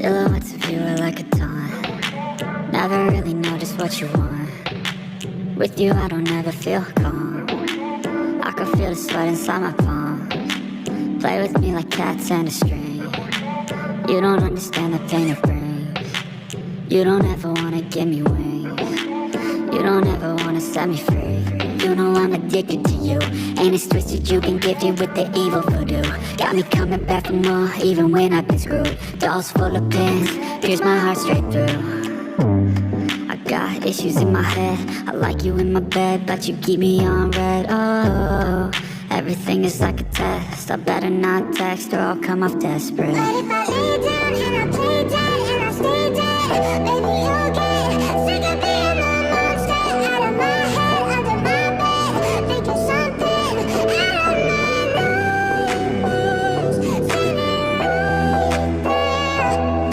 Silhouettes of you are like a taunt. Never really know just what you want. With you I don't ever feel calm. I can feel the sweat inside my palms. Play with me like cats and a string. You don't understand the pain it brings. You don't ever wanna give me wings. You don't ever wanna set me free. You know I'm addicted to you. Ain't as twisted, you been gifted with the evil voodoo. Got me coming back for more, even when I've been screwed. Dolls full of pins, pierce my heart straight through. I got issues in my head. I like you in my bed, but you keep me on red. Oh, everything is like a test. I better not text or I'll come off desperate. But if I lay down and I play dead and I stay dead, maybe you'll get sick of being the monster out of my head, under my bed, thinking something out of my nose, saying it right there.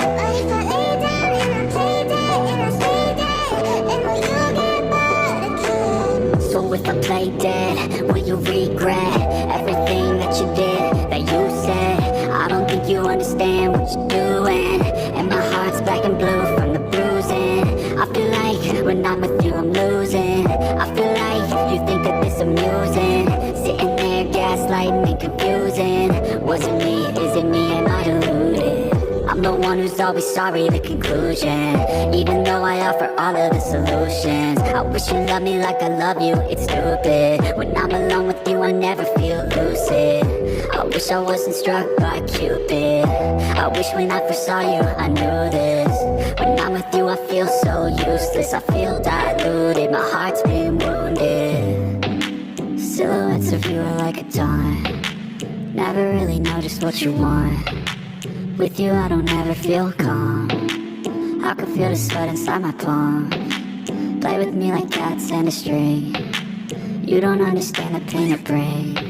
But if I lay down and I play dead and I stay dead, then will you get bored again? So if I play dead, will you regret everything that you did, that you said? I don't think you understand what you're doing, and my heart's black and blue from the bruising. I feel like when I'm with you I'm losing. I feel like you think that this amusing, sitting there gaslighting and confusing. Was it me? Is it me? Am I deluded? I'm the one who's always sorry, the conclusion, even though I offer all of the solutions. I wish you loved me like I love you, it's stupid. When I'm alone with you I never feel lucid. I wish I wasn't struck by Cupid. I wish when I first saw you I knew this. When I'm with you I feel so useless. I feel diluted, my heart's been wounded. Silhouettes of you are like a taunt. Never really know just what you want. With you I don't ever feel calm. I can feel the sweat inside my palms. Play with me like cats and a string. You don't understand the pain it brings.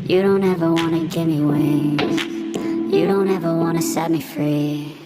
You don't ever wanna give me wings. You don't ever wanna set me free.